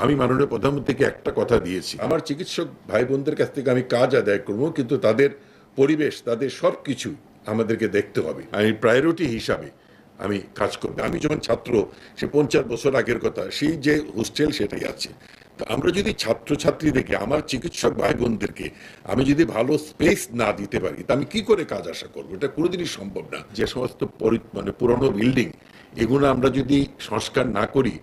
আমি মাননীয় প্রধানমন্ত্রীকে একটা কথা দিয়েছি, আমার চিকিৎসক ভাই বোনদের কাছ থেকে আমি কাজ আদায় করবো, কিন্তু তাদের পরিবেশ, তাদের সব কিছু আমাদেরকে দেখতে হবে। আমি প্রায়োরিটি হিসাবে আমি কাজ করবো। আমি যখন ছাত্র, সে 50 বছর আগের কথা, সেই যে হোস্টেল সেটাই আছে। তো আমরা যদি ছাত্রছাত্রীদেরকে, আমার চিকিৎসক ভাই বোনদেরকে আমি যদি ভালো স্পেস না দিতে পারি, তা আমি কি করে কাজ আশা করবো? এটা কোনোদিনই সম্ভব না। যে সমস্ত পুরনো বিল্ডিং, এগুলো আমরা যদি সংস্কার না করি,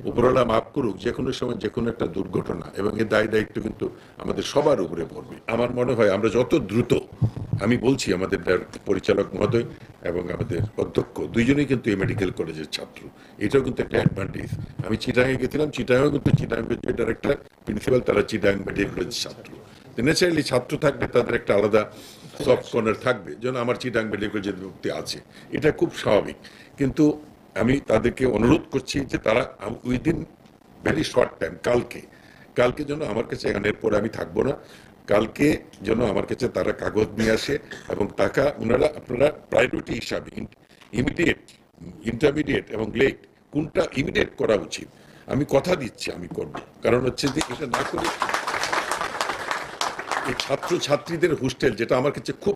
উপরওয়ালা মাফ করুক, যে কোনো সময় যে কোনো একটা দুর্ঘটনা, এবং এর দায় দায়িত্ব কিন্তু আমাদের সবার উপরে পড়বে। আমার মনে হয় আমরা যত দ্রুত, আমি বলছি আমাদের পরিচালক মহোদয় এবং আমাদের অধ্যক্ষ দুইজনেই কিন্তু এই মেডিকেল কলেজের ছাত্র, এটাও কিন্তু একটা অ্যাডভান্টেজ। আমি চিটাগাঙে গেছিলাম, চিটাগাঁও কিন্তু চিটাগাং ডাইরেক্টর, প্রিন্সিপাল, তারা চিটাগাং মেডিকেল কলেজের ছাত্র। ন্যাচারালি ছাত্র থাকলে তাদের একটা আলাদা সফট কর্নার থাকবে, যেন আমার চিটাগাং মেডিকেল কলেজের ব্যক্তি আছে, এটা খুব স্বাভাবিক। কিন্তু আমি তাদেরকে অনুরোধ করছি যে তারা উইদিন ভেরি শর্ট টাইম, কালকে যেন আমার কাছে, এখানের পরে আমি থাকবো না, কালকে যেন আমার কাছে তারা কাগজ নিয়ে আসে, এবং টাকা আপনারা প্রায়োরিটি হিসাবে ইমিডিয়েট, ইন্টারমিডিয়েট এবং লেট, কোনটা ইমিডিয়েট করা উচিত আমি কথা দিচ্ছি আমি করব। কারণ হচ্ছে যে এটা না করে এই ছাত্রছাত্রীদের হোস্টেল, যেটা আমার কাছে খুব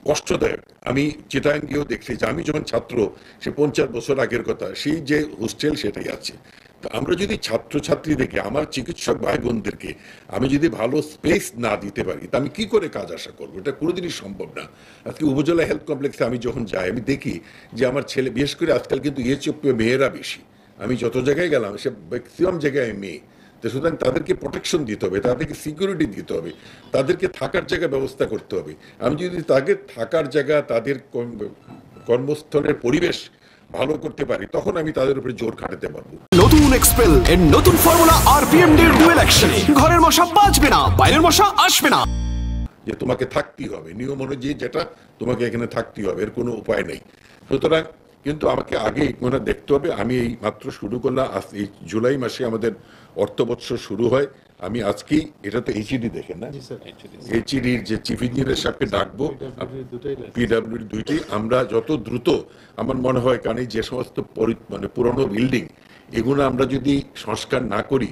কষ্টদায়ক। আমি চিটাগাং গিয়েও দেখছি যে আমি যখন ছাত্র, সে 50 বছর আগের কথা, সেই যে হোস্টেল সেটাই আছে। তো আমরা যদি ছাত্রছাত্রীদেরকে, আমার চিকিৎসক ভাই বোনদেরকে আমি যদি ভালো স্পেস না দিতে পারি, তা আমি কি করে কাজ আশা করবো? এটা কোনোদিনই সম্ভব না। আজকে উপজেলা হেলথ কমপ্লেক্সে আমি যখন যাই, আমি দেখি যে আমার ছেলে, বিশেষ করে আজকাল কিন্তু মেয়েরা বেশি, আমি যত জায়গায় গেলাম সে ম্যাক্সিমাম জায়গায় মেয়ে। তো সুতরাং তাদেরকে প্রোটেকশন দিতে হবে, তাদেরকে সিকিউরিটি দিতে হবে, তাদেরকে থাকার জায়গা ব্যবস্থা করতে হবে। আমি যদি তাদের থাকার জায়গা, তাদের কর্মস্থলের পরিবেশ ভালো করতে পারি, তখন আমি তাদের উপরে জোর খাটাতে পারবো। নতুন এক্সপেল এর নতুন ফর্মুলা আরপিএম ডি ডুয়েল অ্যাকশনে ঘরের মশা বাঁচবে না, বাইরের মশা আসবে না। যে তোমাকে থাকতেই হবে, নিয়ম অনুযায়ী যেটা তোমাকে এখানে থাকতেই হবে, এর কোনো উপায় নেই। সুতরাং কিন্তু আমাকে আগে দেখতে হবে। আমি এই মাত্র শুরু করলাম, এই জুলাই মাসে আমাদের অর্থবৎসর শুরু হয়। আমি আজকেই, এটা তো এইচইডি দেখেন না, এইচইডির যে চিফ ইঞ্জিনিয়ার সাহেবকে ডাকবো, পিডব্লিউডি দুইটি, আমরা যত দ্রুত, আমার মনে হয়, কারণ এই যে সমস্ত পুরনো বিল্ডিং, এগুলো আমরা যদি সংস্কার না করি,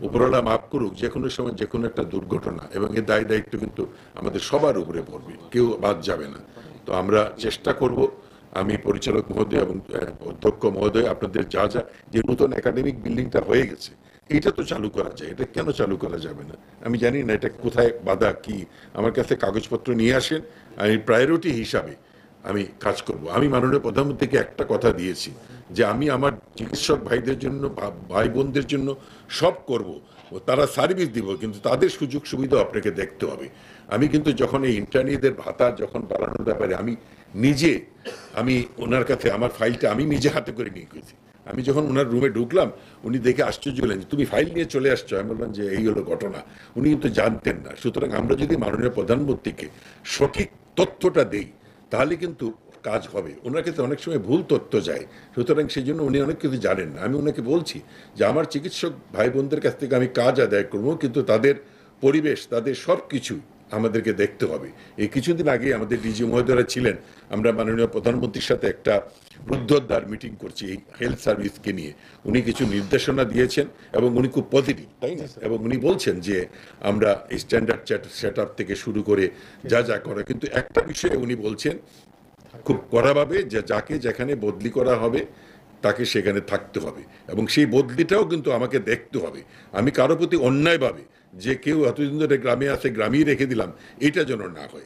উপরওয়ালা মাফ করুক, যে কোনো সময় যে কোনো একটা দুর্ঘটনা, এবং এর দায় দায়িত্ব কিন্তু আমাদের সবার উপরে পড়বে, কেউ বাদ যাবে না। তো আমরা চেষ্টা করব, আমি পরিচালক মহোদয় এবং অধ্যক্ষ মহোদয়, আপনাদের যা যা, যে নতুন একাডেমিক বিল্ডিংটা হয়ে গেছে, এটা তো চালু করা যায়, এটা কেন চালু করা যাবে না? আমি জানি না এটা কোথায় বাধা কি, আমার কাছে কাগজপত্র নিয়ে আসেন, আমি প্রায়োরিটি হিসাবে আমি কাজ করব। আমি মাননীয় প্রধানমন্ত্রীকে একটা কথা দিয়েছি, যে আমি আমার চিকিৎসক ভাইদের জন্য, ভাই বোনদের জন্য সব করব, ও তারা সার্ভিস দিব, কিন্তু তাদের সুযোগ সুবিধা আপনাকে দেখতে হবে। আমি কিন্তু যখন এই ইন্টার্নিদের ভাতা যখন বাড়ানোর ব্যাপারে আমি ওনার কাছে আমার ফাইলটা আমি নিজে হাতে করে নিয়ে গেছি। আমি যখন ওনার রুমে ঢুকলাম, উনি দেখে আশ্চর্য হলেন যে তুমি ফাইল নিয়ে চলে আসছো। আমি বললাম যে এই হলো ঘটনা। উনি কিন্তু জানতেন না। সুতরাং আমরা যদি মাননীয় প্রধানমন্ত্রীকে সঠিক তথ্যটা দেই, তাহলে কিন্তু কাজ হবে। ওনার কাছে অনেক সময় ভুল তথ্য যায়, সুতরাং সেই জন্য উনি অনেক কিছু জানেন না। আমি ওনাকে বলছি যে আমার চিকিৎসক ভাই বোনদের কাছ থেকে আমি কাজ আদায় করবো, কিন্তু তাদের পরিবেশ, তাদের সব কিছু আমাদেরকে দেখতে হবে। এই কিছুদিন আগে আমাদের ডিজি মহোদয়রা ছিলেন, আমরা মাননীয় প্রধানমন্ত্রীর সাথে একটা রুদ্ধদ্বার মিটিং করছি এই হেলথ সার্ভিসকে নিয়ে। উনি কিছু নির্দেশনা দিয়েছেন এবং উনি খুব পজিটিভ, তাই না? এবং উনি বলছেন যে আমরা স্ট্যান্ডার্ড সেট আপ থেকে শুরু করে যা যা করে, কিন্তু একটা বিষয়ে উনি বলছেন খুব কড়াভাবে, যে যাকে যেখানে বদলি করা হবে তাকে সেখানে থাকতে হবে, এবং সেই বদলিটাও কিন্তু আমাকে দেখতে হবে। আমি কারো প্রতি অন্যায়ভাবে, যে কেউ এতদিন ধরে গ্রামে আছে গ্রামেই রেখে দিলাম, এটা যেন না হয়।